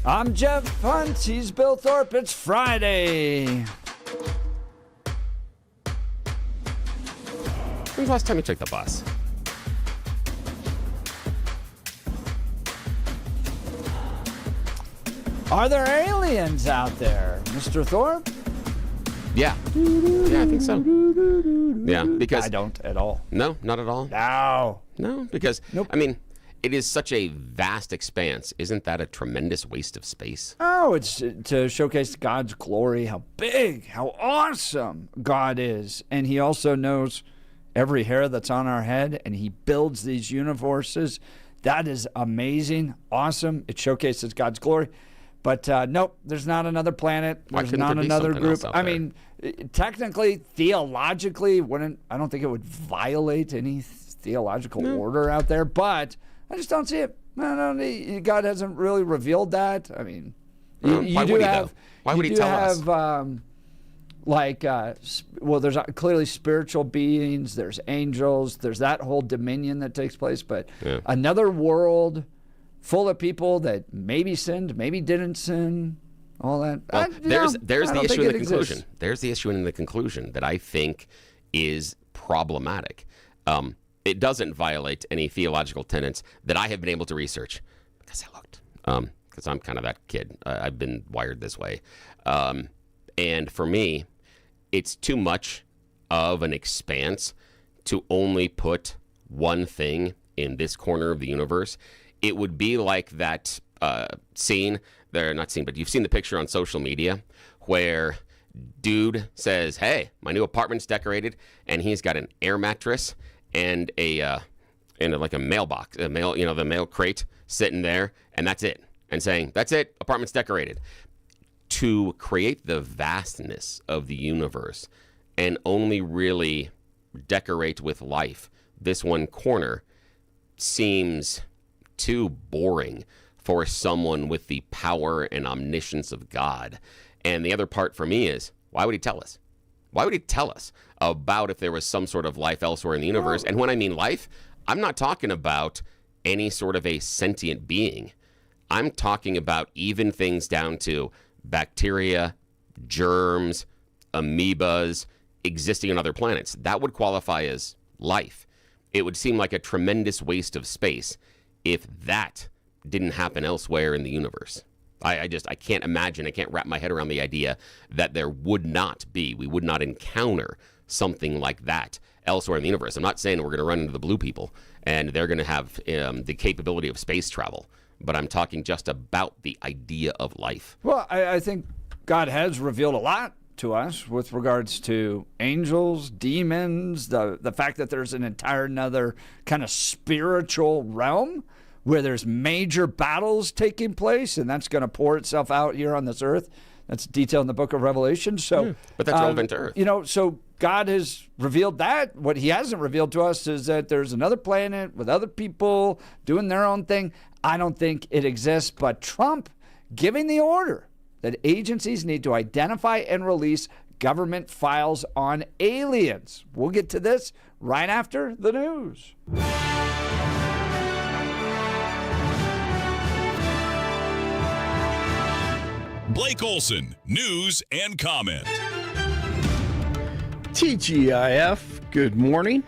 I'm Jeff Hunt. He's Bill Thorpe. It's Friday. When's the last time you took the bus? Are there aliens out there, Mr. Thorpe? Yeah. Yeah, I think so. Yeah, because... I don't at all. No, not at all? No, because, nope. I mean, it is such a vast expanse. Isn't that a tremendous waste of space? Oh, it's to showcase God's glory, how big, how awesome God is. And he also knows every hair that's on our head, and he builds these universes. That is amazing, awesome. It showcases God's glory. But nope, there's not another planet. There's not another group. I mean, technically, theologically, I don't think it would violate any theological order out there, but I just don't see it. God hasn't really revealed that. I mean, why would he tell us? There's clearly spiritual beings, there's angels, there's that whole dominion that takes place, but another world full of people that maybe sinned, maybe didn't sin, all that. Well, there's the issue in the conclusion. There's the issue in the conclusion that I think is problematic. It doesn't violate any theological tenets that I have been able to research because I looked. Because I'm kind of that kid. I've been wired this way. And for me, it's too much of an expanse to only put one thing in this corner of the universe. It would be like that scene, but you've seen the picture on social media where dude says, hey, my new apartment's decorated, and he's got an air mattress and like a mailbox, the mail crate sitting there, and that's it. And saying, that's it, apartment's decorated. To create the vastness of the universe and only really decorate with life this one corner seems too boring for someone with the power and omniscience of God. And the other part for me is, why would he tell us? Why would he tell us about if there was some sort of life elsewhere in the universe? And when I mean life, I'm not talking about any sort of a sentient being. I'm talking about even things down to bacteria, germs, amoebas existing on other planets. That would qualify as life. It would seem like a tremendous waste of space if that didn't happen elsewhere in the universe. I can't imagine, I can't wrap my head around the idea that we would not encounter something like that elsewhere in the universe. I'm not saying we're going to run into the blue people and they're going to have the capability of space travel, but I'm talking just about the idea of life. Well, I think God has revealed a lot to us with regards to angels, demons, the fact that there's an entire another kind of spiritual realm where there's major battles taking place, and that's going to pour itself out here on this earth. That's detailed in the book of Revelation. So, but that's relevant to earth. So God has revealed that. What he hasn't revealed to us is that there's another planet with other people doing their own thing. I don't think it exists, but Trump giving the order that agencies need to identify and release government files on aliens. We'll get to this right after the news. Blake Olson, news and comment. TGIF, good morning.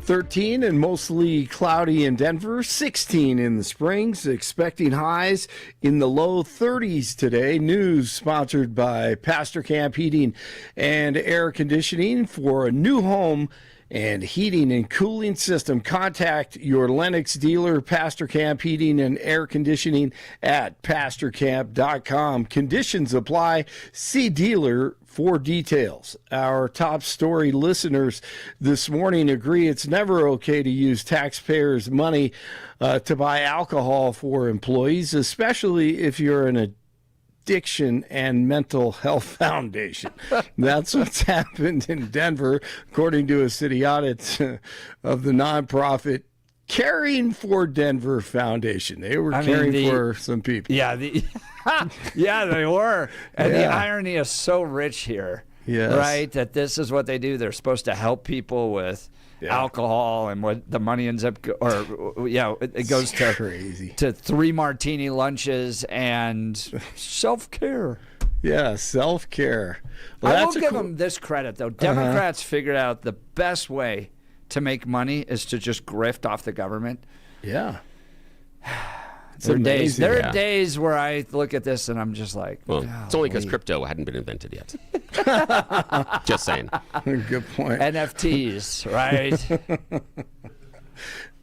13 and mostly cloudy in Denver, 16 in the Springs, expecting highs in the low 30s today. News sponsored by Pastor Camp Heating and Air Conditioning. For a new home and heating and cooling system, contact your Lennox dealer, Pastor Camp Heating and Air Conditioning at pastorcamp.com. Conditions apply. See dealer for details. Our top story listeners this morning agree it's never okay to use taxpayers' money to buy alcohol for employees, especially if you're an Addiction and Mental Health Foundation. That's what's happened in Denver, according to a city audit of the nonprofit Caring for Denver Foundation. They were caring for some people. Yeah, yeah, they were. And the irony is so rich here. Yes. right? That this is what they do. They're supposed to help people with alcohol, and what the money ends up, it goes to crazy. To 3 martini lunches and self-care. Yeah, self-care. Well, I will give them this credit, though. Democrats figured out the best way to make money is to just grift off the government. Yeah. There are days where I look at this and I'm just like, well, it's only because crypto hadn't been invented yet. Just saying. Good point. NFTs, right?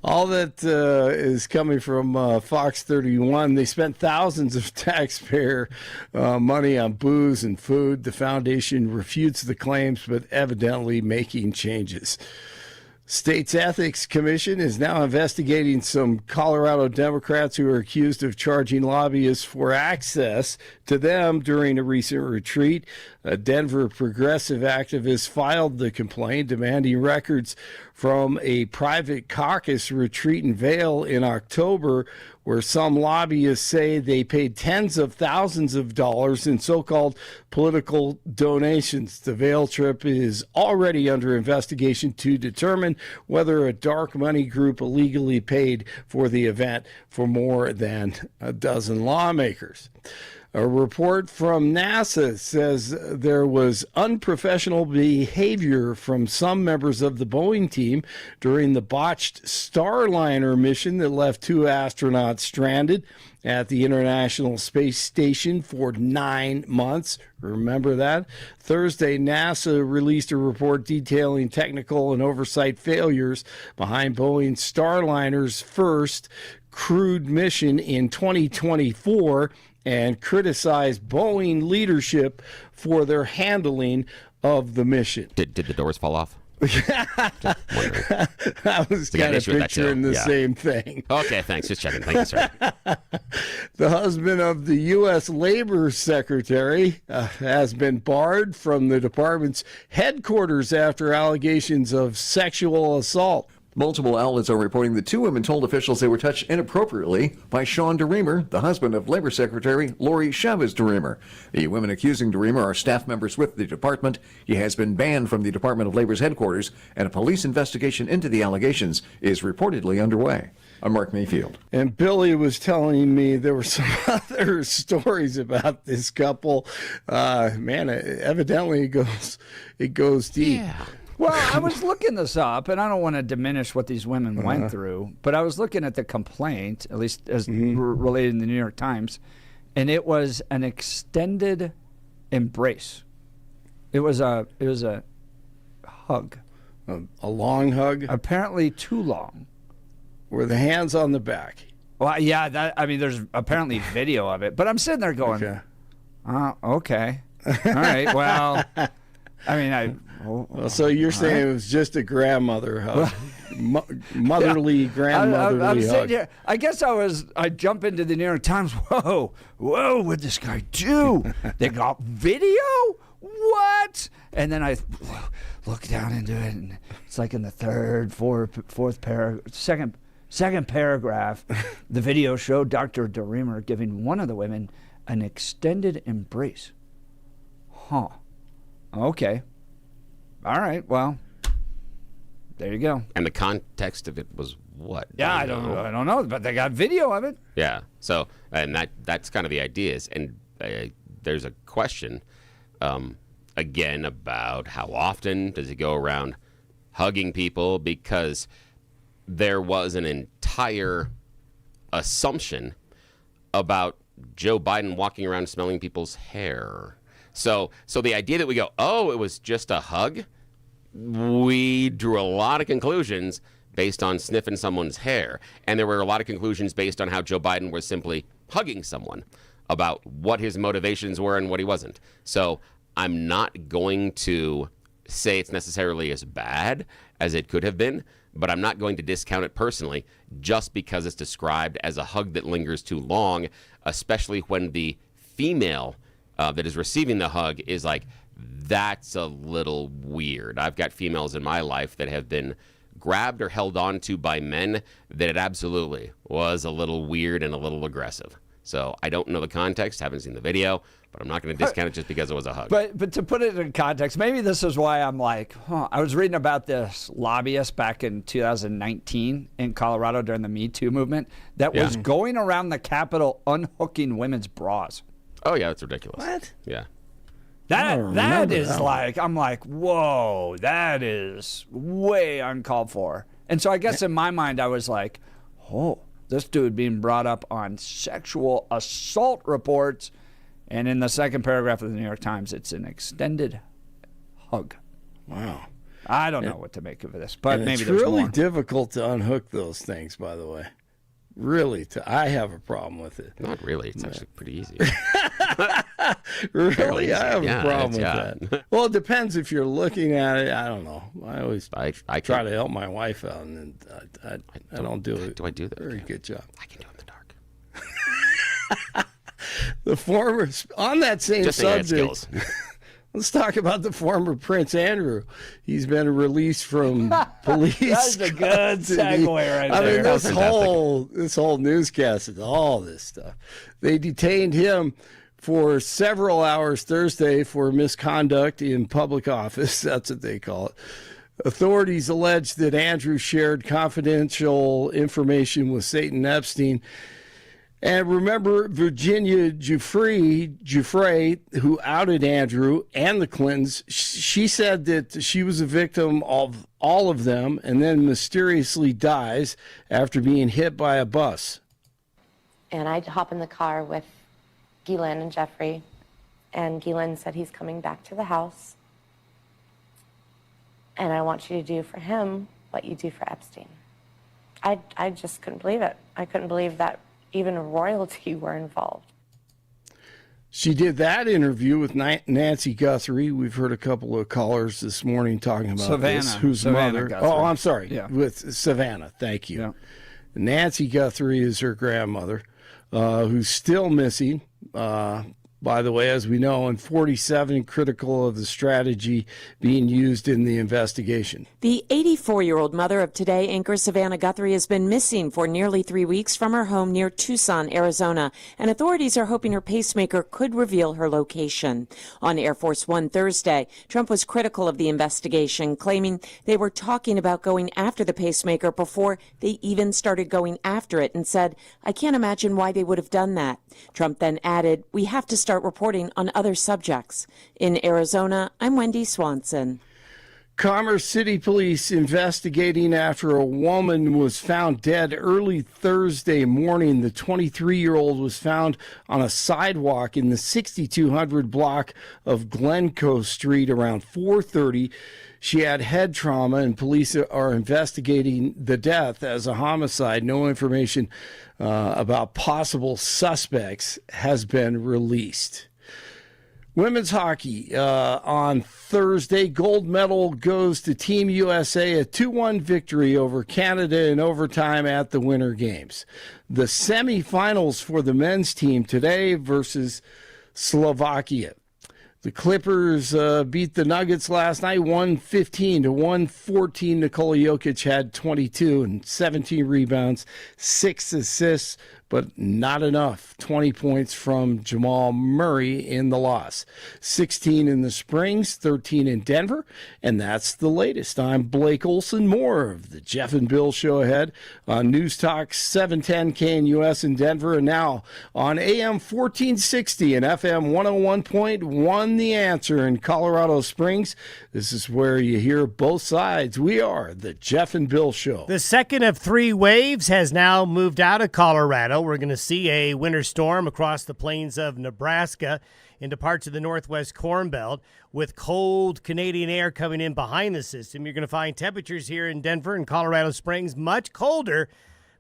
All that is coming from Fox 31. They spent thousands of taxpayer money on booze and food. The foundation refutes the claims, but evidently making changes. State's Ethics Commission is now investigating some Colorado Democrats who are accused of charging lobbyists for access to them during a recent retreat. A Denver progressive activist filed the complaint demanding records from a private caucus retreat in Vail in October, where some lobbyists say they paid tens of thousands of dollars in so-called political donations. The Vail trip is already under investigation to determine whether a dark money group illegally paid for the event for more than a dozen lawmakers. A report from NASA says there was unprofessional behavior from some members of the Boeing team during the botched Starliner mission that left 2 astronauts stranded at the International Space Station for 9 months. Remember that? Thursday, NASA released a report detailing technical and oversight failures behind Boeing's Starliner's first crewed mission in 2024, and criticized Boeing leadership for their handling of the mission. Did the doors fall off? I was kind of picturing the same thing. Okay, thanks. Just checking. Thank you, sir. The husband of the U.S. Labor Secretary has been barred from the department's headquarters after allegations of sexual assault. Multiple outlets are reporting that 2 women told officials they were touched inappropriately by Sean DeReamer, the husband of Labor Secretary Lori Chavez DeReamer. The women accusing DeReamer are staff members with the department. He has been banned from the Department of Labor's headquarters, and a police investigation into the allegations is reportedly underway. I'm Mark Mayfield. And Billy was telling me there were some other stories about this couple. Evidently it goes deep. Yeah. Well, I was looking this up, and I don't want to diminish what these women went through, but I was looking at the complaint, at least as related in the New York Times, and it was an extended embrace. It was a hug. A long hug? Apparently too long. Were the hands on the back? Well, yeah, there's apparently video of it, but I'm sitting there going, okay. All right, well, so you're saying it was just a grandmother hug, grandmotherly I'm hug. sitting here. I guess I jump into the New York Times. Whoa, what'd this guy do? They got video? What? And then I look down into it, and it's like in the fourth paragraph, second paragraph. The video showed Dr. DeReamer giving one of the women an extended embrace. Huh. Okay. All right. Well, there you go. And the context of it was what? Yeah, I don't know, but they got video of it. Yeah. So, and that's kind of the idea is, and there's a question, again, about how often does he go around hugging people, because there was an entire assumption about Joe Biden walking around smelling people's hair. So the idea that we go, oh, it was just a hug, we drew a lot of conclusions based on sniffing someone's hair. And there were a lot of conclusions based on how Joe Biden was simply hugging someone, about what his motivations were and what he wasn't. So I'm not going to say it's necessarily as bad as it could have been, but I'm not going to discount it personally just because it's described as a hug that lingers too long, especially when the female that is receiving the hug is like, that's a little weird. I've got females in my life that have been grabbed or held on to by men that it absolutely was a little weird and a little aggressive. So I don't know the context, haven't seen the video, but I'm not going to discount it just because it was a hug. But to put it in context, maybe this is why I'm like, I was reading about this lobbyist back in 2019 in Colorado during the Me Too movement that was going around the Capitol unhooking women's bras. Oh, yeah, that's ridiculous. What? Yeah. That is like, I'm like, whoa, that is way uncalled for. And so I guess in my mind, I was like, oh, this dude being brought up on sexual assault reports. And in the second paragraph of the New York Times, it's an extended hug. Wow. I don't know what to make of this, but maybe it's there's really more. difficult to unhook those things, by the way. Really, I have a problem with it. Not really. It's actually pretty easy. Really, I have Yeah, a problem with that. Well, it depends if you're looking at it. I don't know. I always I try to help my wife out, and I don't do it. Do I do that? Very good job. I can do it in the dark. The former, on that same Just saying I had subject, skills. let's talk about the former Prince Andrew. He's been released from police. That's a good segue right I there. mean, this whole newscast is all this stuff. They detained him for several hours Thursday for misconduct in public office. That's what they call it. Authorities allege that Andrew shared confidential information with Satan Epstein. And remember, Virginia Giuffre, who outed Andrew and the Clintons, she said that she was a victim of all of them and then mysteriously dies after being hit by a bus. And I hop in the car with Ghislaine and Jeffrey, and Ghislaine said he's coming back to the house, and I want you to do for him what you do for Epstein. I just couldn't believe it. I couldn't believe that even royalty were involved. She did that interview with Nancy Guthrie. We've heard a couple of callers this morning talking about Savannah. this. Whose Savannah mother? Guthrie. Oh, I'm sorry. Yeah. With Savannah. Thank you. Yeah. Nancy Guthrie is her grandmother, who's still missing. By the way, as we know, and 47 critical of the strategy being used in the investigation. The 84-year-old mother of Today anchor Savannah Guthrie has been missing for nearly 3 weeks from her home near Tucson, Arizona, and authorities are hoping her pacemaker could reveal her location. On Air Force One Thursday, Trump was critical of the investigation, claiming they were talking about going after the pacemaker before they even started going after it, and said, "I can't imagine why they would have done that." Trump then added, "We have to start reporting on other subjects." In Arizona, I'm Wendy Swanson. Commerce City Police investigating after a woman was found dead early Thursday morning. The 23-year-old was found on a sidewalk in the 6200 block of Glencoe Street around 4:30. She had head trauma, and police are investigating the death as a homicide. No information about possible suspects has been released. Women's hockey on Thursday. Gold medal goes to Team USA, a 2-1 victory over Canada in overtime at the Winter Games. The semifinals for the men's team today versus Slovakia. The Clippers beat the Nuggets last night, 115-114. Nikola Jokic had 22 and 17 rebounds, 6 assists, but not enough. 20 points from Jamal Murray in the loss. 16 in the Springs, 13 in Denver, and that's the latest. I'm Blake Olson. More of the Jeff and Bill Show ahead on News Talk 710 KNUS in Denver, and now on AM 1460 and FM 101.1 The Answer in Colorado Springs. This is where you hear both sides. We are the Jeff and Bill Show. The second of 3 waves has now moved out of Colorado. We're going to see a winter storm across the plains of Nebraska into parts of the northwest Corn Belt with cold Canadian air coming in behind the system. You're going to find temperatures here in Denver and Colorado Springs much colder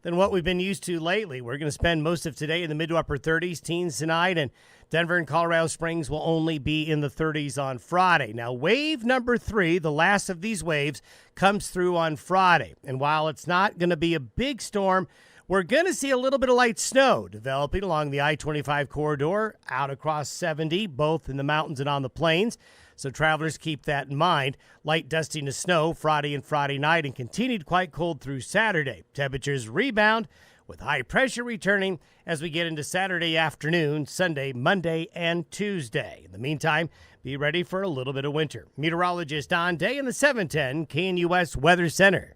than what we've been used to lately. We're going to spend most of today in the mid to upper 30s, teens tonight, and Denver and Colorado Springs will only be in the 30s on Friday. Now, wave number 3, the last of these waves, comes through on Friday. And while it's not going to be a big storm, we're going to see a little bit of light snow developing along the I-25 corridor, out across 70, both in the mountains and on the plains. So travelers keep that in mind. Light dusting to snow Friday and Friday night, and continued quite cold through Saturday. Temperatures rebound with high pressure returning as we get into Saturday afternoon, Sunday, Monday, and Tuesday. In the meantime, be ready for a little bit of winter. Meteorologist Don Day in the 710 KNUS Weather Center.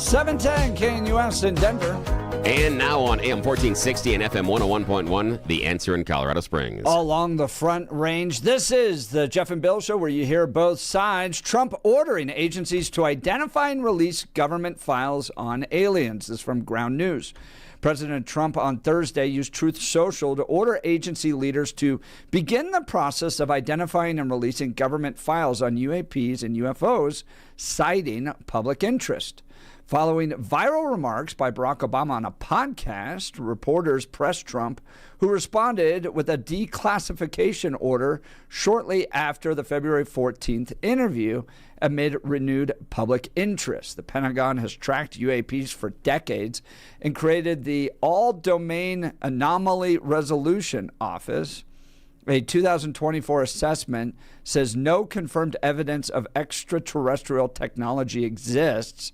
.710 KNUS in Denver. And now on AM 1460 and FM 101.1, The Answer in Colorado Springs. Along the Front Range, this is the Jeff and Bill Show, where you hear both sides. Trump ordering agencies to identify and release government files on aliens. This is from Ground News. President Trump on Thursday used Truth Social to order agency leaders to begin the process of identifying and releasing government files on UAPs and UFOs, citing public interest. Following viral remarks by Barack Obama on a podcast, reporters pressed Trump, who responded with a declassification order shortly after the February 14th interview amid renewed public interest. The Pentagon has tracked UAPs for decades and created the All-Domain Anomaly Resolution Office. A 2024 assessment says no confirmed evidence of extraterrestrial technology exists.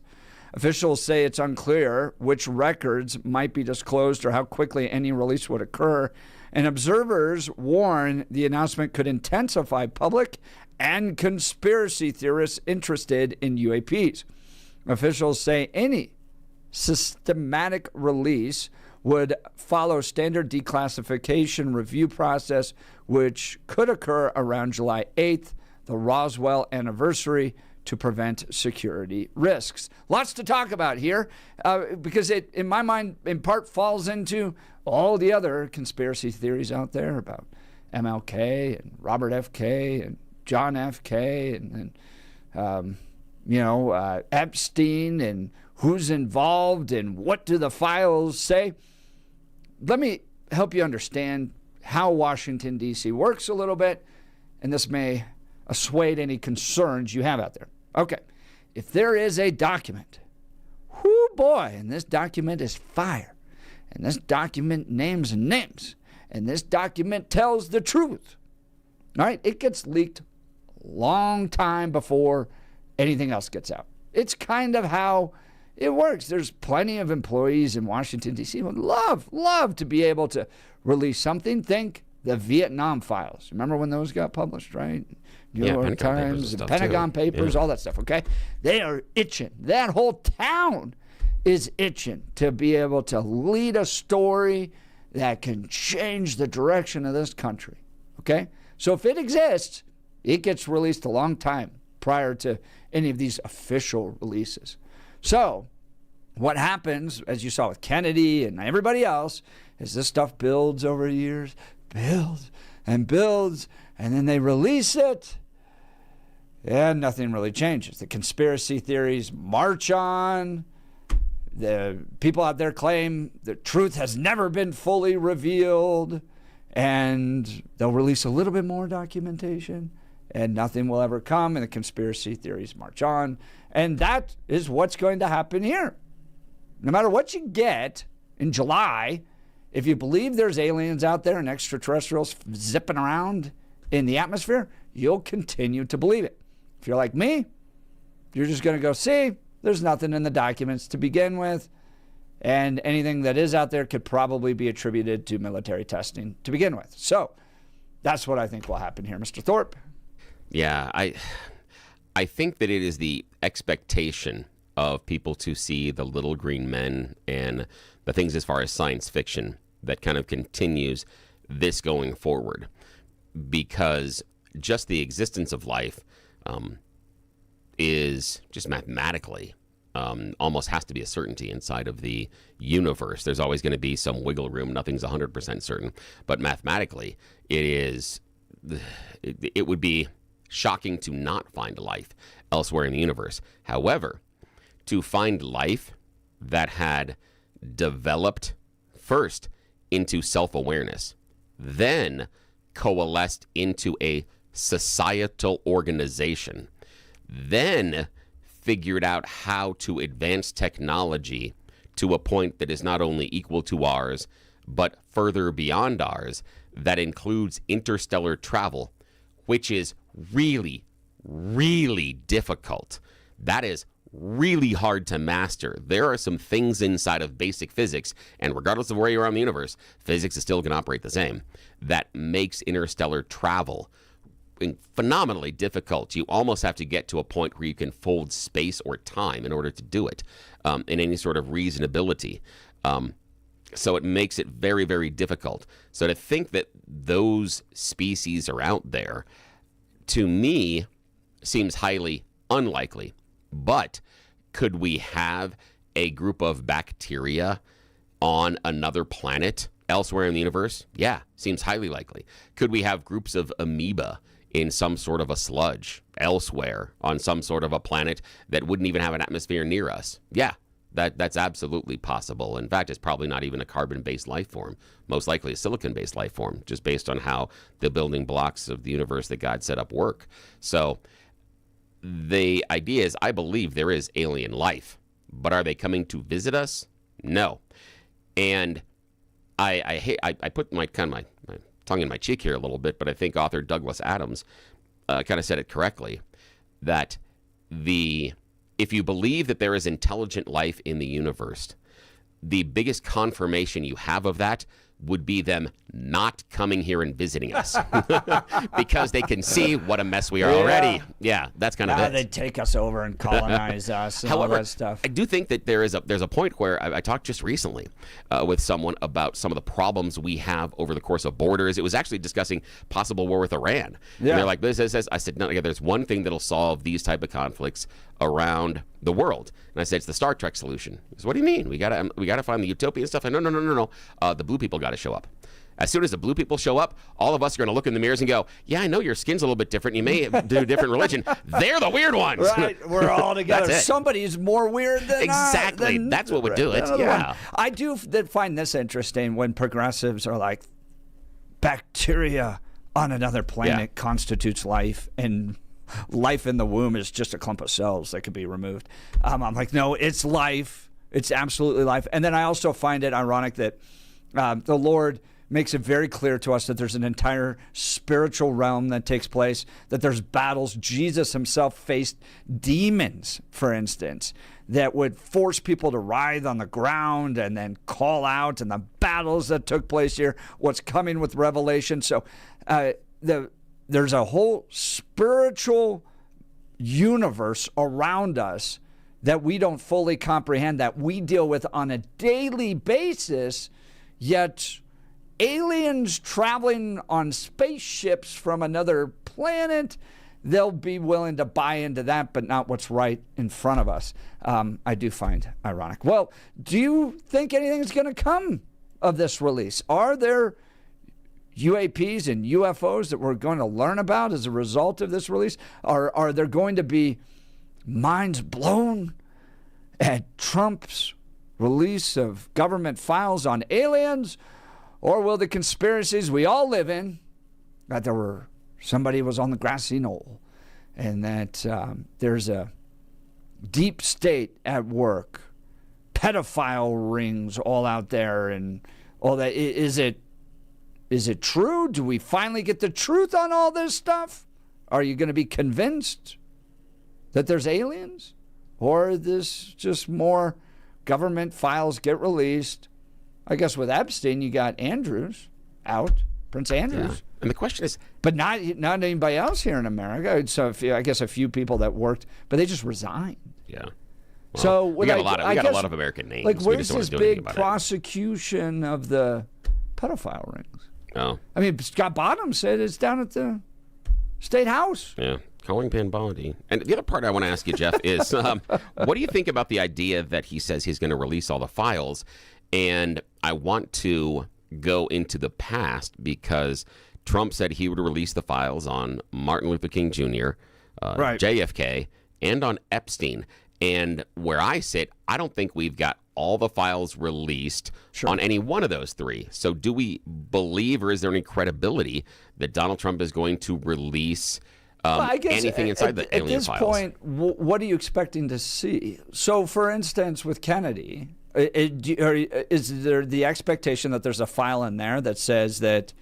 Officials say it's unclear which records might be disclosed or how quickly any release would occur. And observers warn the announcement could intensify public and conspiracy theorists interested in UAPs. Officials say any systematic release would follow standard declassification review process, which could occur around July 8th, the Roswell anniversary, to prevent security risks. Lots to talk about here because it, in my mind, in part falls into all the other conspiracy theories out there about MLK and Robert F.K. and John F.K. and Epstein and who's involved and what do the files say. Let me help you understand how Washington, D.C. works a little bit, and this may assuade any concerns you have out there. Okay, if there is a document, whoo boy, and this document is fire, and this document names and names, and this document tells the truth, all right, it gets leaked a long time before anything else gets out. It's kind of how it works. There's plenty of employees in Washington, D.C. who would love to be able to release something. Think the Vietnam files. Remember when those got published, right? New York Times, the Pentagon Papers, all that stuff, okay? They are itching. That whole town is itching to be able to lead a story that can change the direction of this country, okay? So if it exists, it gets released a long time prior to any of these official releases. So what happens, as you saw with Kennedy and everybody else, is this stuff builds over years, builds, and then they release it, and nothing really changes. The conspiracy theories march on. The people out there claim the truth has never been fully revealed, and they'll release a little bit more documentation, and nothing will ever come, and the conspiracy theories march on. And that is what's going to happen here. No matter what you get in July, if you believe there's aliens out there and extraterrestrials zipping around in the atmosphere, you'll continue to believe it. If you're like me, you're just going to go, see, there's nothing in the documents to begin with. And anything that is out there could probably be attributed to military testing to begin with. So that's what I think will happen here, Mr. Thorpe. Yeah, I think that it is the expectation of people to see the little green men and the things as far as science fiction that kind of continues this going forward, because just the existence of life is just mathematically almost has to be a certainty inside of the universe. There's always going to be some wiggle room. Nothing's 100% certain, but mathematically it would be shocking to not find life elsewhere in the universe. However, to find life that had developed first into self-awareness, then coalesced into a societal organization, then figured out how to advance technology to a point that is not only equal to ours, but further beyond ours, that includes interstellar travel, which is really, really difficult. That is really hard to master. There are some things inside of basic physics, and regardless of where you are in the universe, physics is still going to operate the same, that makes interstellar travel phenomenally difficult. You almost have to get to a point where you can fold space or time in order to do it in any sort of reasonability. So it makes it very, very difficult. So to think that those species are out there, to me, seems highly unlikely. But could we have a group of bacteria on another planet elsewhere in the universe? Yeah, seems highly likely. Could we have groups of amoeba in some sort of a sludge elsewhere on some sort of a planet that wouldn't even have an atmosphere near us? Yeah, that's absolutely possible. In fact, it's probably not even a carbon-based life form. Most likely a silicon-based life form, just based on how the building blocks of the universe that God set up work. So the idea is, I believe there is alien life, but are they coming to visit us? No. And I put my tongue in my cheek here a little bit, but I think author Douglas Adams kind of said it correctly, that if you believe that there is intelligent life in the universe, the biggest confirmation you have of that would be them not coming here and visiting us because they can see what a mess we are already. Yeah, that's kind of it. They'd take us over and colonize us and However, all that stuff. I do think that there's a point where I talked just recently with someone about some of the problems we have over the course of borders. It was actually discussing possible war with Iran. Yeah. And they're like, this. I said, no, there's one thing that'll solve these type of conflicts around the world. And I said, it's the Star Trek solution. He said, what do you mean? We gotta find the utopian stuff. And no. The blue people got to show up. As soon as the blue people show up, all of us are going to look in the mirrors and go, yeah, I know your skin's a little bit different. You may do a different religion. They're the weird ones. Right. We're all together. Somebody's more weird than exactly. That's what would do it. Yeah. One. I do find this interesting when progressives are like, bacteria on another planet constitutes life, and life in the womb is just a clump of cells that could be removed. I'm like, no, it's life. It's absolutely life. And then I also find it ironic that the Lord makes it very clear to us that there's an entire spiritual realm that takes place, that there's battles. Jesus himself faced demons, for instance, that would force people to writhe on the ground and then call out, and the battles that took place here, what's coming with Revelation. So there's a whole spiritual universe around us that we don't fully comprehend, that we deal with on a daily basis, yet aliens traveling on spaceships from another planet, they'll be willing to buy into that, but not what's right in front of us. I do find ironic. Well, do you think anything's going to come of this release? Are there UAPs and UFOs that we're going to learn about as a result of this release? Are there going to be minds blown at Trump's release of government files on aliens? Or will the conspiracies we all live in, that somebody was on the grassy knoll, and that there's a deep state at work, pedophile rings all out there, and all that? Is it true? Do we finally get the truth on all this stuff? Are you going to be convinced that there's aliens? or this just more government files get released. I guess with Epstein, you got Andrews out, Prince Andrews. Yeah. And the question is, but not anybody else here in America. So I guess a few people that worked, but they just resigned. yeah. Well, So we got a lot of American names. Like, We where's just don't this wanna do anything big about it. prosecution of the pedophile rings? Oh, I mean, Scott Bottom said it's down at the State House. yeah. Calling Pan Bondi. And the other part I want to ask you, Jeff, is what do you think about the idea that he says he's going to release all the files? And I want to go into the past because Trump said he would release the files on Martin Luther King Jr., Right. JFK, and on Epstein. And where I sit, I don't think we've got all the files released on any one of those three. So do we believe, or is there any credibility that Donald Trump is going to release I guess anything inside the alien files? At this point, what are you expecting to see? So, for instance, with Kennedy, is there the expectation that there's a file in there that says that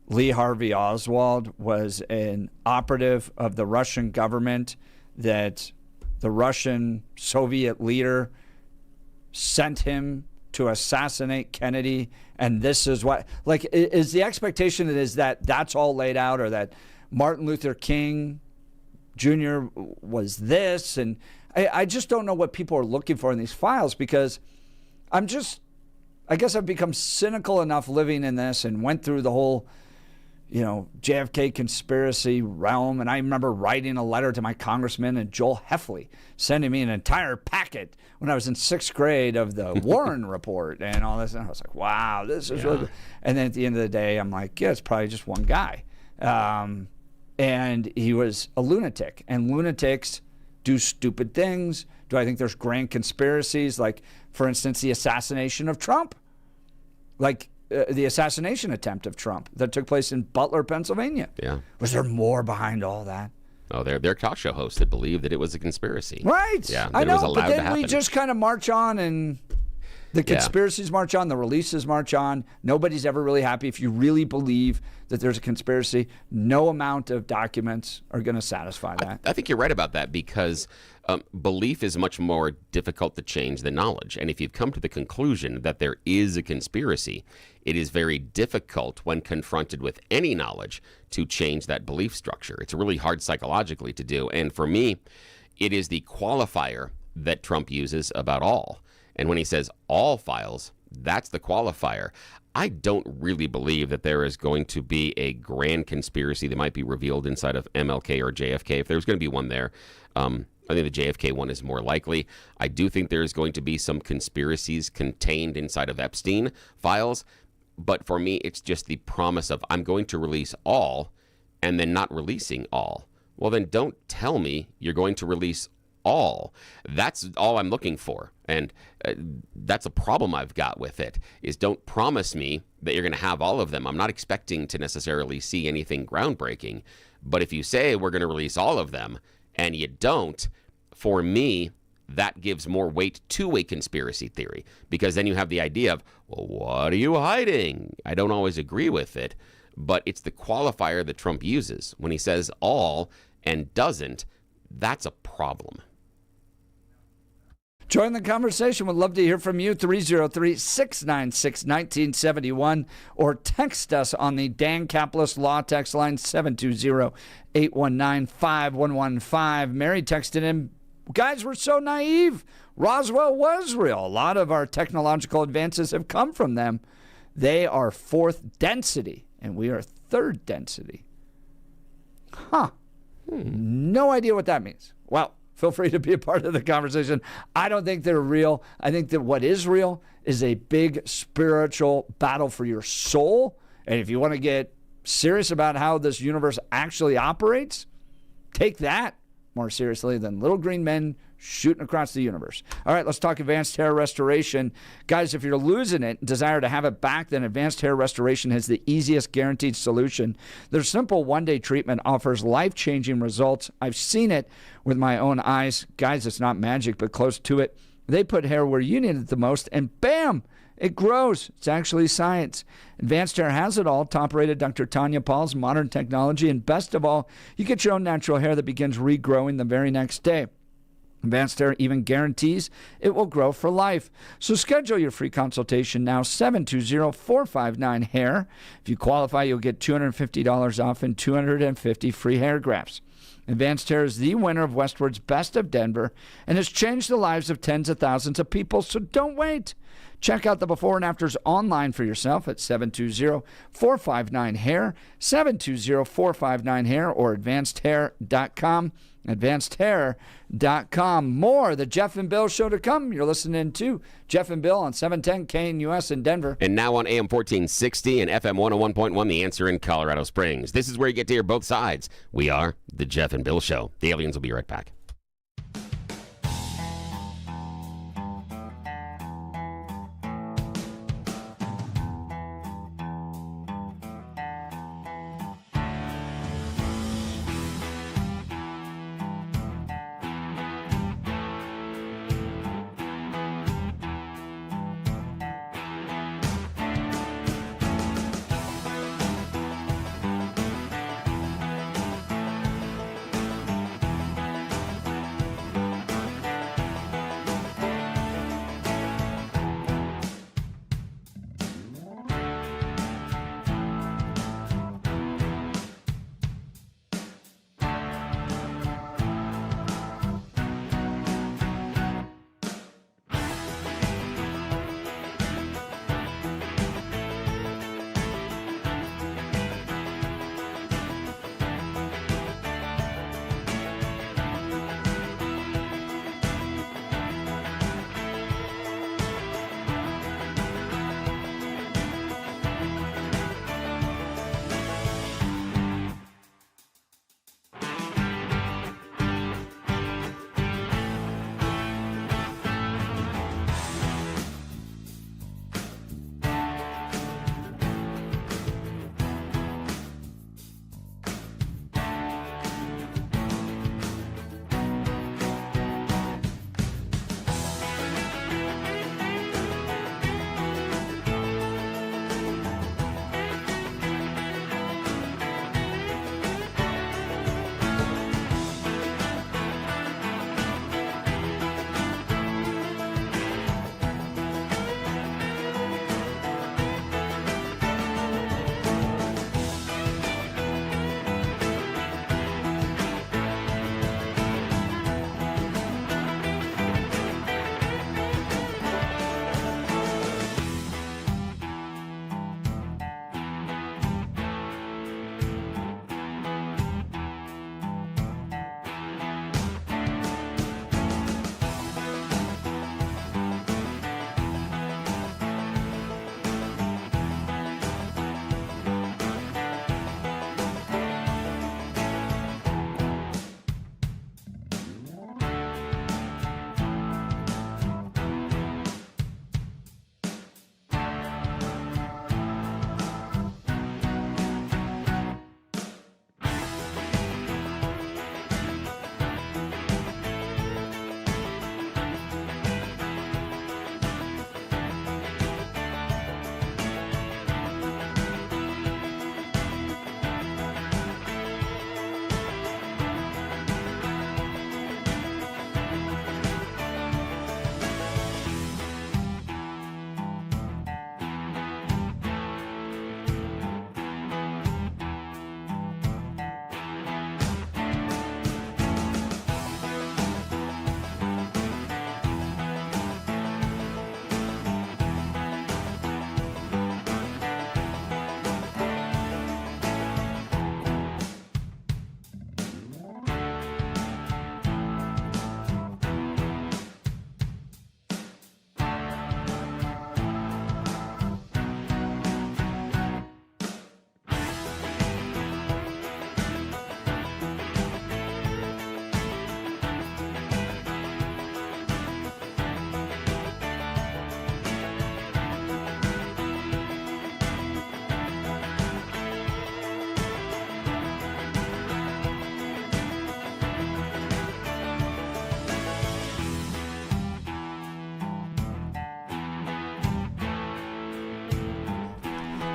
Lee Harvey Oswald was an operative of the Russian government, that the Russian Soviet leader sent him to assassinate Kennedy, and this is what, like, is the expectation that that's all laid out, or that Martin Luther King Jr. was this? And I just don't know what people are looking for in these files, because I guess I've become cynical enough living in this and went through the whole, JFK conspiracy realm. And I remember writing a letter to my congressman and Joel Heffley, sending me an entire packet when I was in 6th grade of the Warren report and all this. And I was like, wow, this is really good. And then at the end of the day, I'm like, yeah, it's probably just one guy. And he was a lunatic. And lunatics do stupid things. Do I think there's grand conspiracies? Like, for instance, the assassination of Trump. Like, the assassination attempt of Trump that took place in Butler, Pennsylvania. Yeah. Was there more behind all that? Oh, they're talk show hosts that believe that it was a conspiracy. Right. Yeah. I know, it was allowed but to then happen. we just kind of march on, and the conspiracies march on, the releases march on. Nobody's ever really happy. If you really believe that there's a conspiracy, no amount of documents are going to satisfy that. I think you're right about that, because belief is much more difficult to change than knowledge. And if you've come to the conclusion that there is a conspiracy, it is very difficult when confronted with any knowledge to change that belief structure. It's really hard psychologically to do. And for me, it is the qualifier that Trump uses about all. And when he says all files, that's the qualifier. I don't really believe that there is going to be a grand conspiracy that might be revealed inside of MLK or JFK. If there's going to be one there, I think the JFK one is more likely. I do think there's going to be some conspiracies contained inside of Epstein files. But for me, it's just the promise of I'm going to release all and then not releasing all. Well, then don't tell me you're going to release all. That's all I'm looking for. And that's a problem I've got with it, is don't promise me that you're going to have all of them. I'm not expecting to necessarily see anything groundbreaking. But if you say we're going to release all of them and you don't, for me, that gives more weight to a conspiracy theory, because then you have the idea of, well, what are you hiding? I don't always agree with it, but it's the qualifier that Trump uses. When he says all and doesn't, that's a problem. Join the conversation. We'd love to hear from you. 303-696-1971, or text us on the Dan Capitalist Law text line, 720-819-5115. Mary texted in, guys, we're so naive. Roswell was real. A lot of our technological advances have come from them. They are fourth density, and we are third density. No idea what that means. Well, feel free to be a part of the conversation. I don't think they're real. I think that what is real is a big spiritual battle for your soul. And if you want to get serious about how this universe actually operates, take that more seriously than little green men shooting across the universe. All right, let's talk advanced hair restoration. Guys, if you're losing it and desire to have it back, then advanced hair restoration has the easiest guaranteed solution. Their simple one-day treatment offers life-changing results. I've seen it with my own eyes. Guys, it's not magic, but close to it. They put hair where you need it the most, and bam, it grows. It's actually science. Advanced Hair has it all. Top-rated Dr. Tanya Paul's modern technology, and best of all, you get your own natural hair that begins regrowing the very next day. Advanced Hair even guarantees it will grow for life. So schedule your free consultation now, 720-459-HAIR. If you qualify, you'll get $250 off and 250 free hair grafts. Advanced Hair is the winner of Westward's Best of Denver and has changed the lives of tens of thousands of people, so don't wait. Check out the before and afters online for yourself at 720-459-HAIR, 720-459-HAIR, or advancedhair.com. AdvancedHair.com. More the Jeff and Bill Show to come. You're listening to Jeff and Bill on 710 KNUS in Denver. And now on AM 1460 and FM 101.1, The Answer in Colorado Springs. This is where you get to hear both sides. We are the Jeff and Bill Show. The aliens will be right back.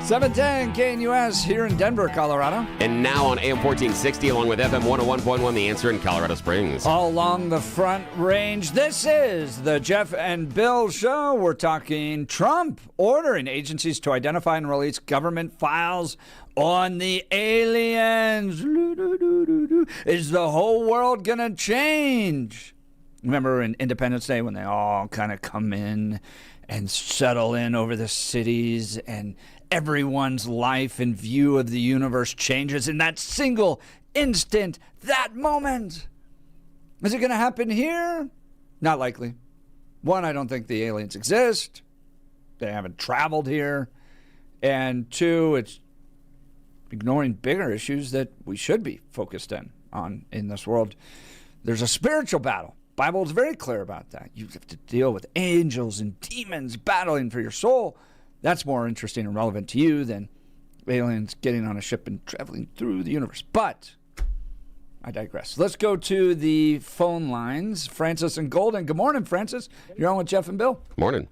710 KNUS here in Denver, Colorado. And now on AM 1460, along with FM 101.1, The Answer in Colorado Springs. All along the Front Range, this is the Jeff and Bill Show. We're talking Trump ordering agencies to identify and release government files on the aliens. Is the whole world going to change? Remember in Independence Day when they all kind of come in and settle in over the cities, and everyone's life and view of the universe changes in that single instant, that moment. Is it going to happen here? Not likely. One, I don't think the aliens exist. They haven't traveled here. And two, it's ignoring bigger issues that we should be focused on in this world. There's a spiritual battle. Bible is very clear about that. You have to deal with angels and demons battling for your soul. That's more interesting and relevant to you than aliens getting on a ship and traveling through the universe. But I digress. Let's go to the phone lines. Francis and Golden. Good morning, Francis. You're on with Jeff and Bill. Morning.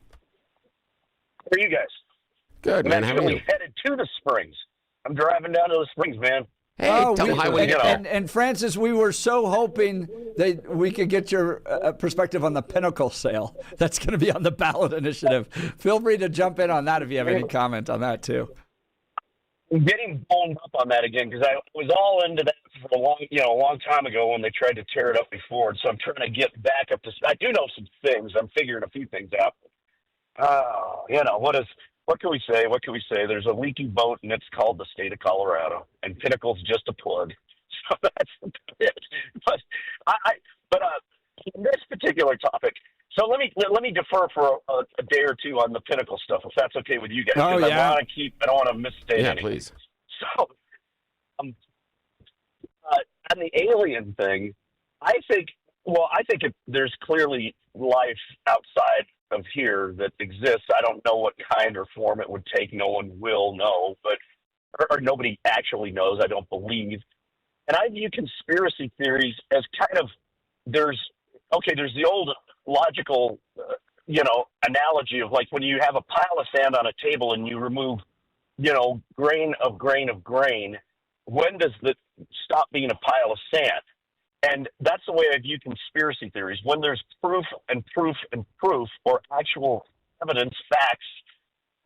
How are you guys? Good, man. How are you? I'm headed to the Springs. I'm driving down to the Springs, man. Hey, tell them how we and Francis, we were so hoping that we could get your perspective on the Pinnacle sale. That's going to be on the ballot initiative. Feel free to jump in on that if you have any comment on that, too. I'm getting boned up on that again because I was all into that for a long time ago when they tried to tear it up before. And so I'm trying to get back up to. I do know some things. I'm figuring a few things out. What can we say? What can we say? There's a leaky boat, and it's called the state of Colorado, and Pinnacle's just a plug. So that's it. But in this particular topip, so let me defer for a day or two on the Pinnacle stuff, if that's okay with you guys. Oh, yeah. I don't want to misstate anything. Please. So, on the alien thing, I think there's clearly life outside of here that exists. I don't know what kind or form it would take. No one will know, or nobody actually knows, I don't believe. And I view conspiracy theories as kind of, there's the old logical, analogy of like when you have a pile of sand on a table and you remove, grain of grain, when does that stop being a pile of sand? And that's the way I view conspiracy theories. When there's proof and proof and proof, or actual evidence, facts,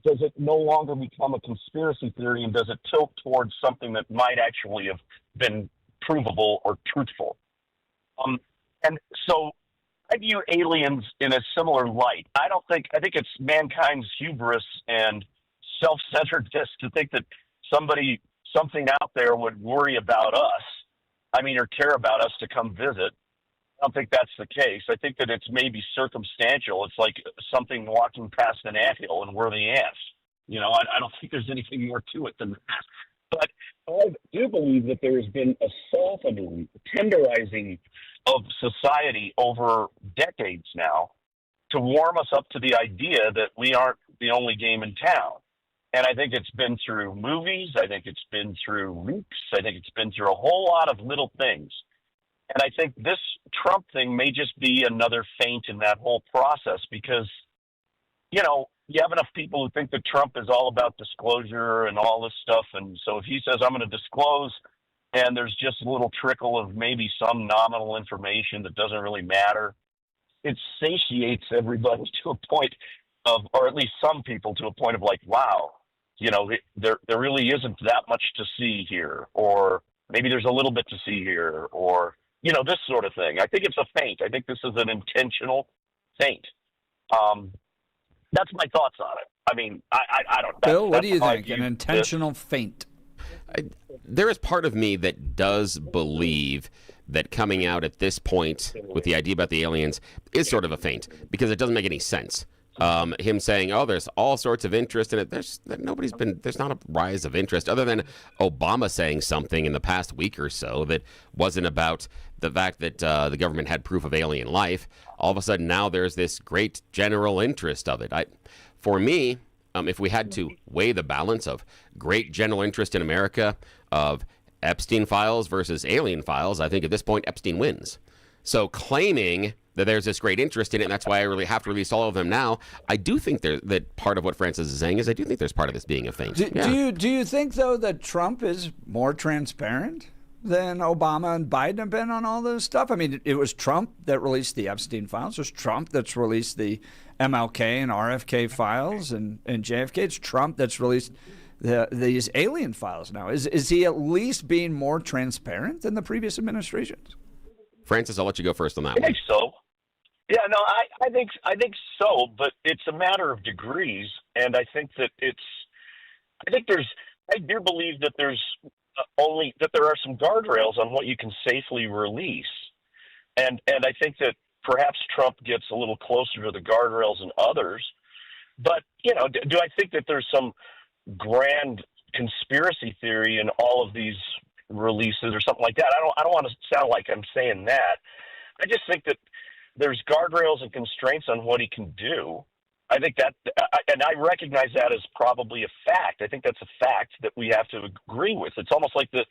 does it no longer become a conspiracy theory, and does it tilt towards something that might actually have been provable or truthful? And so I view aliens in a similar light. I think it's mankind's hubris and self-centeredness to think that something out there would worry about us. Or care about us to come visit. I don't think that's the case. I think that it's maybe circumstantial. It's like something walking past an anthill and we're the ants. I don't think there's anything more to it than that. But I do believe that there's been a softening, tenderizing of society over decades now to warm us up to the idea that we aren't the only game in town. And I think it's been through movies. I think it's been through leaks. I think it's been through a whole lot of little things. And I think this Trump thing may just be another feint in that whole process because, you have enough people who think that Trump is all about disclosure and all this stuff. And so if he says, I'm going to disclose, and there's just a little trickle of maybe some nominal information that doesn't really matter, it satiates everybody to a point of, or at least some people to a point of like, wow, there really isn't that much to see here, or maybe there's a little bit to see here, or, this sort of thing. I think it's a feint. I think this is an intentional feint. That's my thoughts on it. I don't know. Bill, what do you think? An intentional feint? There is part of me that does believe that coming out at this point with the idea about the aliens is sort of a feint because it doesn't make any sense. Him saying, there's all sorts of interest in it. There's not a rise of interest other than Obama saying something in the past week or so that wasn't about the fact that the government had proof of alien life. All of a sudden now there's this great general interest of it. For me, if we had to weigh the balance of great general interest in America of Epstein files versus alien files, I think at this point Epstein wins. So claiming that there's this great interest in it, and that's why I really have to release all of them now. I do think that part of what Francis is saying is I do think there's part of this being a feint. Do you think, though, that Trump is more transparent than Obama and Biden have been on all this stuff? I mean, it was Trump that released the Epstein files. It was Trump that's released the MLK and RFK files and JFK. It's Trump that's released these alien files now. Is he at least being more transparent than the previous administrations? Francis, I'll let you go first on that one. I think so. Yeah, no, I think so, but it's a matter of degrees, and I think that I do believe that there are some guardrails on what you can safely release, and I think that perhaps Trump gets a little closer to the guardrails than others. But do I think that there's some grand conspiracy theory in all of these releases or something like that? I don't want to sound like I'm saying that. I just think that there's guardrails and constraints on what he can do. I think that, and I recognize that as probably a fact. I think that's a fact that we have to agree with. It's almost like the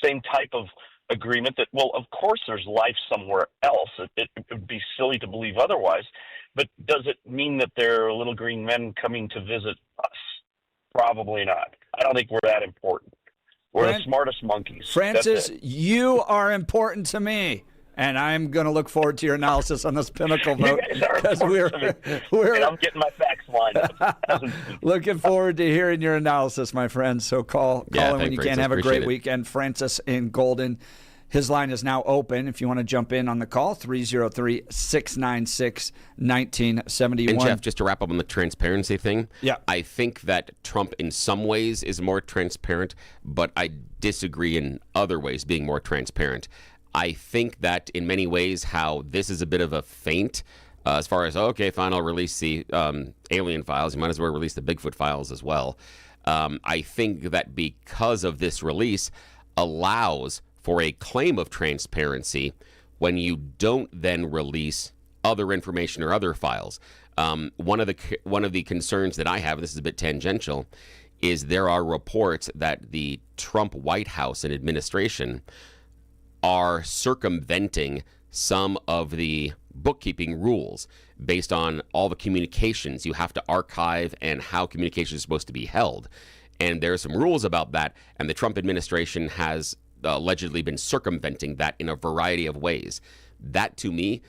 same type of agreement that, well, of course there's life somewhere else. It would be silly to believe otherwise. But does it mean that there are little green men coming to visit us? Probably not. I don't think we're that important. We're the smartest monkeys. Francis, you are important to me. And I'm going to look forward to your analysis on this Pinnacle vote. Because and I'm getting my facts lined up. Looking forward to hearing your analysis, my friend. So call in when you can. Have a great weekend. Francis in Golden. His line is now open. If you want to jump in on the call, 303-696-1971. And Jeff, just to wrap up on the transparency thing, yeah, I think that Trump in some ways is more transparent, but I disagree in other ways being more transparent. I think that in many ways how this is a bit of a feint as far as, okay, fine, I'll release the alien files. You might as well release the Bigfoot files as well. I think that because of this release allows for a claim of transparency when you don't then release other information or other files. One of the concerns that I have, and this is a bit tangential, is there are reports that the Trump White House and administration are circumventing some of the bookkeeping rules based on all the communications you have to archive and how communication is supposed to be held. And there are some rules about that, and the Trump administration has allegedly been circumventing that in a variety of ways. That, to me,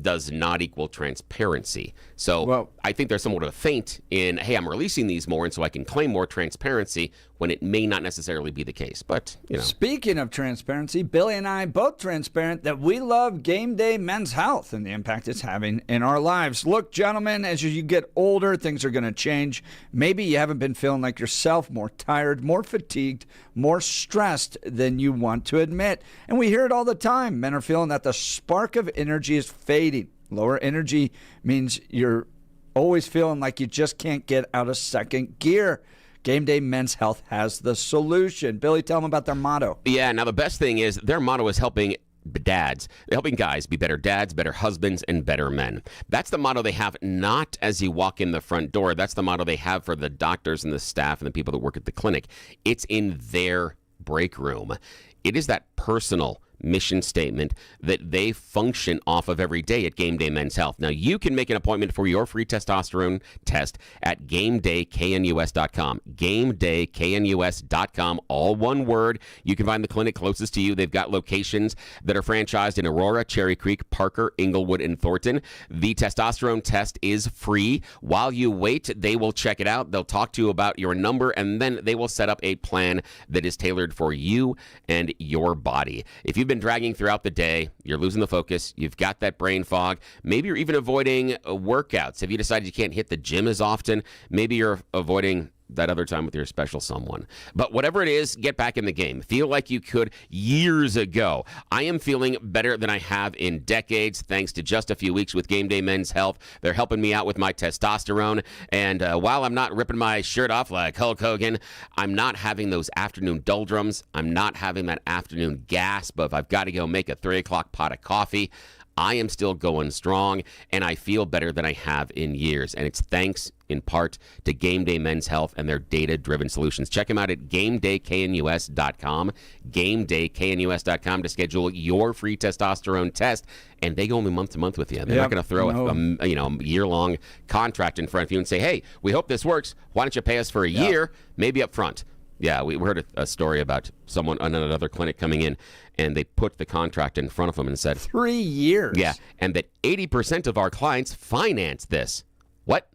does not equal transparency. So I think there's somewhat of a feint in, hey, I'm releasing these more, and so I can claim more transparency when it may not necessarily be the case. But, Speaking of transparency, Billy and I both transparent that we love Game Day Men's Health and the impact it's having in our lives. Look, gentlemen, as you get older, things are going to change. Maybe you haven't been feeling like yourself, more tired, more fatigued, more stressed than you want to admit. And we hear it all the time. Men are feeling that the spark of energy is fading. Lower energy means you're always feeling like you just can't get out of second gear. Game Day Men's Health has the solution. Billy, tell them about their motto. Yeah, now the best thing is their motto is helping dads, helping guys be better dads, better husbands, and better men. That's the motto they have, not as you walk in the front door. That's the motto they have for the doctors and the staff and the people that work at the clinic. It's in their break room. It is that personal mission statement that they function off of every day at Game Day Men's Health. Now, you can make an appointment for your free testosterone test at GameDayKNUS.com. GameDayKNUS.com, all one word. You can find the clinic closest to you. They've got locations that are franchised in Aurora, Cherry Creek, Parker, Inglewood, and Thornton. The testosterone test is free. While you wait, they will check it out. They'll talk to you about your number, and then they will set up a plan that is tailored for you and your body. If you've been dragging throughout the day, you're losing the focus, you've got that brain fog, maybe you're even avoiding workouts. Have you decided you can't hit the gym as often? Maybe you're avoiding that other time with your special someone. But whatever it is, get back in the game. Feel like you could years ago. I am feeling better than I have in decades thanks to just a few weeks with Game Day Men's Health. They're helping me out with my testosterone. And while I'm not ripping my shirt off like Hulk Hogan, I'm not having those afternoon doldrums. I'm not having that afternoon gasp of I've got to go make a 3 o'clock pot of coffee. I am still going strong, and I feel better than I have in years. And it's thanks in part to Game Day Men's Health and their data-driven solutions. Check them out at GameDayKNUS.com, GameDayKNUS.com to schedule your free testosterone test. And they go only month to month with you. They're not going to throw a year-long contract in front of you and say, hey, we hope this works. Why don't you pay us for a year, maybe up front? Yeah, we heard a story about someone on another clinic coming in, and they put the contract in front of them and said, 3 years. Yeah, and that 80% of our clients finance this. What?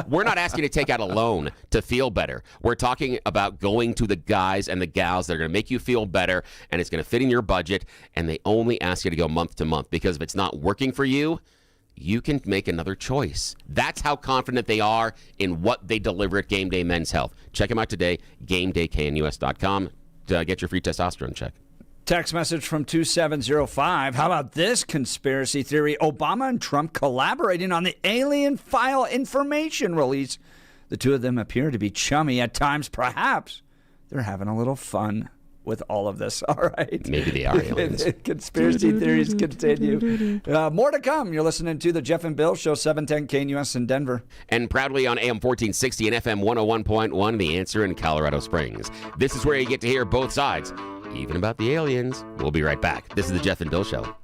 We're not asking you to take out a loan to feel better. We're talking about going to the guys and the gals that are going to make you feel better, and it's going to fit in your budget, and they only ask you to go month to month, because if it's not working for you, you can make another choice. That's how confident they are in what they deliver at Game Day Men's Health. Check them out today, GameDayKNUS.com, to get your free testosterone check. Text message from 2705. How about this conspiracy theory? Obama and Trump collaborating on the alien file information release. The two of them appear to be chummy at times. Perhaps they're having a little fun with all of this. All right. Maybe they are aliens. Conspiracy theories continue. More to come. You're listening to the Jeff and Bill Show, 710 KNUS in Denver. And proudly on AM 1460 and FM 101.1, The Answer in Colorado Springs. This is where you get to hear both sides, even about the aliens. We'll be right back. This is the Jeff and Bill Show.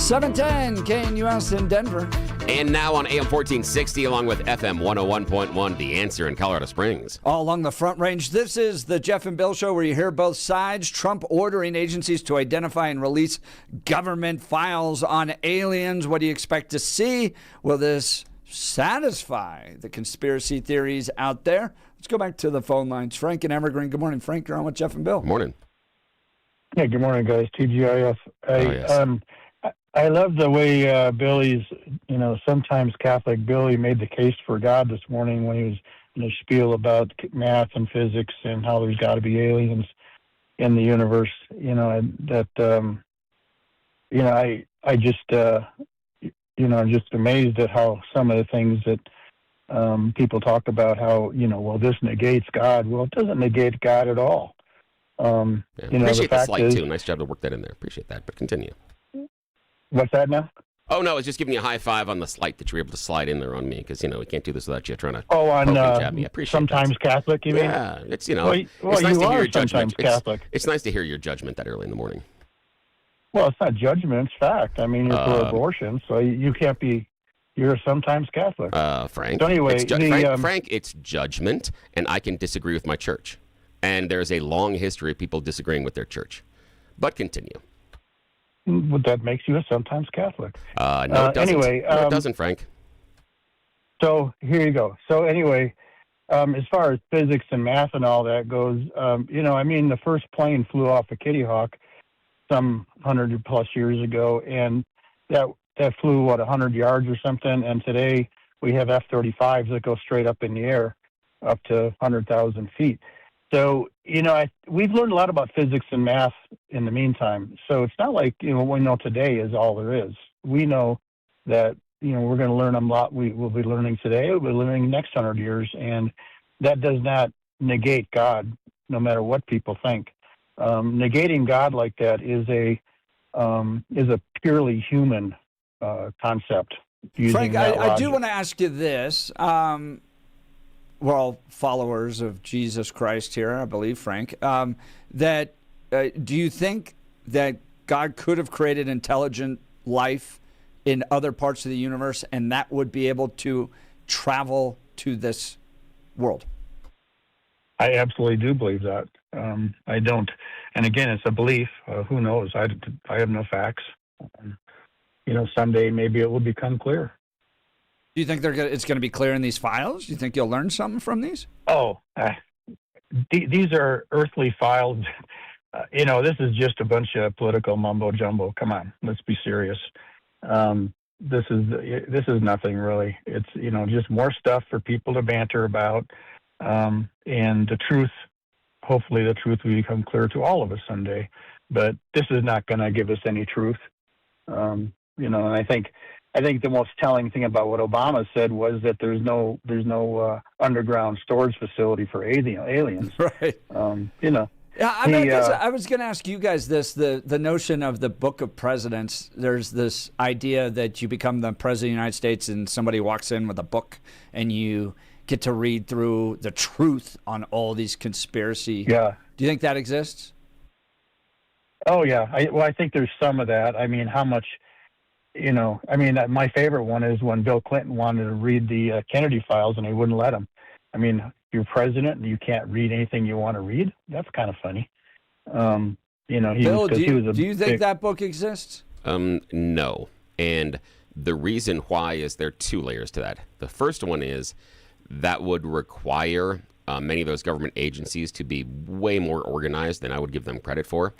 710 KNUS in Denver. And now on AM 1460 along with FM 101.1, The Answer in Colorado Springs. All along the Front Range, this is the Jeff and Bill Show where you hear both sides. Trump ordering agencies to identify and release government files on aliens. What do you expect to see? Will this satisfy the conspiracy theories out there? Let's go back to the phone lines. Frank and Evergreen. Good morning, Frank. You're on with Jeff and Bill. Good morning. Hey, good morning, guys. TGIF. Yes. I love the way Billy's, sometimes Catholic Billy made the case for God this morning when he was in a spiel about math and physics and how there's got to be aliens in the universe. I'm just amazed at how some of the things that people talk about how, this negates God. Well, it doesn't negate God at all. Appreciate the slight, too. Nice job to work that in there. Appreciate that, but continue. What's that now? Oh, no, I was just giving you a high five on the slight that you were able to slide in there on me because, we can't do this without you trying to jab me. I appreciate sometimes that. Catholic, you mean? Yeah, it's, well, it's nice you to hear are your judgment. Catholic. It's nice to hear your judgment that early in the morning. Well, it's not judgment, it's fact. I mean, you're for abortion, so you can't be, you're sometimes Catholic. Frank, so anyway, Frank, it's judgment, and I can disagree with my church. And there's a long history of people disagreeing with their church. But continue. Well, that makes you a sometimes Catholic. No, it doesn't. Anyway, no, it doesn't, Frank. So here you go. So anyway, as far as physics and math and all that goes, the first plane flew off of Kitty Hawk some 100+ years ago, and that flew, 100 yards or something, and today we have F-35s that go straight up in the air up to 100,000 feet. So, we've learned a lot about physics and math in the meantime. So it's not like, what we know today is all there is. We know that, we're going to learn a lot. We'll be learning today. We'll be learning next 100 years. And that does not negate God, no matter what people think. Negating God like that is a purely human concept. Frank, I do want to ask you this. We're all followers of Jesus Christ here, I believe, Frank. Do you think that God could have created intelligent life in other parts of the universe and that would be able to travel to this world? I absolutely do believe that. I don't. And again, it's a belief. Who knows? I have no facts. Someday maybe it will become clear. Do you think it's going to be clear in these files? Do you think you'll learn something from these? These are earthly files. This is just a bunch of political mumbo jumbo. Come on, let's be serious. This is nothing really. It's just more stuff for people to banter about, and the truth. Hopefully, the truth will become clear to all of us someday. But this is not going to give us any truth. And I think the most telling thing about what Obama said was that there's no underground storage facility for aliens. Right. Yeah, I was going to ask you guys this: the notion of the Book of Presidents. There's this idea that you become the president of the United States, and somebody walks in with a book, and you get to read through the truth on all these conspiracy. Yeah. Do you think that exists? Oh yeah. I think there's some of that. I mean, how much? My favorite one is when Bill Clinton wanted to read the Kennedy files and he wouldn't let him. I mean, you're president and you can't read anything you want to read. That's kind of funny. Bill, do you think that book exists? No. And the reason why is there are two layers to that. The first one is that would require many of those government agencies to be way more organized than I would give them credit for.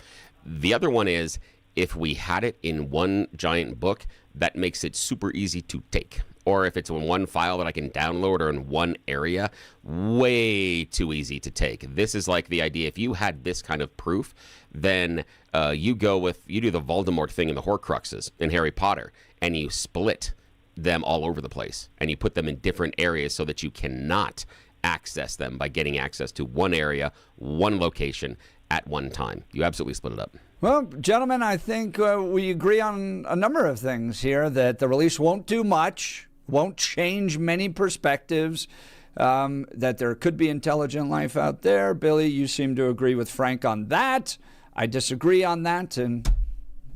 The other one is, if we had it in one giant book, that makes it super easy to take. Or if it's in one file that I can download or in one area, way too easy to take. This is like the idea, if you had this kind of proof, then you do the Voldemort thing in the Horcruxes in Harry Potter, and you split them all over the place, and you put them in different areas so that you cannot access them by getting access to one area, one location, at one time. You absolutely split it up. Well, gentlemen, I think we agree on a number of things here, that the release won't do much, won't change many perspectives, that there could be intelligent life out there. Billy, you seem to agree with Frank on that. I disagree on that, and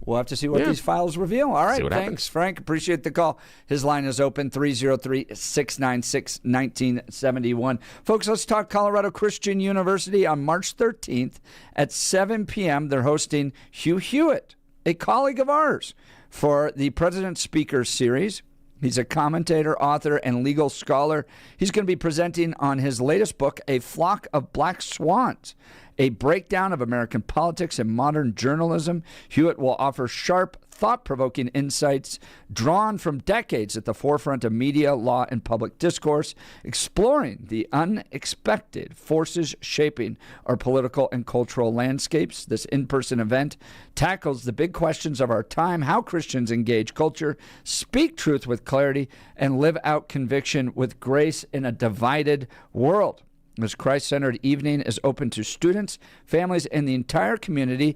We'll have to see what these files reveal. All right, thanks, happens. Frank. Appreciate the call. His line is open, 303-696-1971. Folks, let's talk Colorado Christian University on March 13th at 7 p.m. They're hosting Hugh Hewitt, a colleague of ours, for the President Speaker Series. He's a commentator, author, and legal scholar. He's going to be presenting on his latest book, A Flock of Black Swans, a breakdown of American politics and modern journalism. Hewitt will offer sharp, thought-provoking insights drawn from decades at the forefront of media, law, and public discourse, exploring the unexpected forces shaping our political and cultural landscapes. This in-person event tackles the big questions of our time: how Christians engage culture, speak truth with clarity, and live out conviction with grace in a divided world. This Christ-centered evening is open to students, families, and the entire community.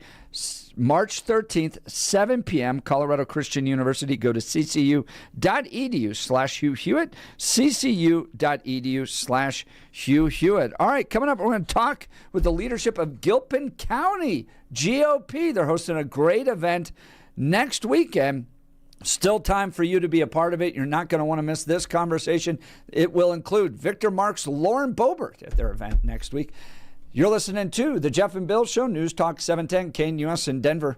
March 13th, 7 p.m., Colorado Christian University. Go to ccu.edu/Hugh Hewitt, ccu.edu/Hugh Hewitt. All right, coming up, we're going to talk with the leadership of Gilpin County GOP. They're hosting a great event next weekend. Still time for you to be a part of it. You're not going to want to miss this conversation. It will include Victor Marks, Lauren Boebert at their event next week. You're listening to The Jeff and Bill Show, News Talk 710 KNUS in Denver.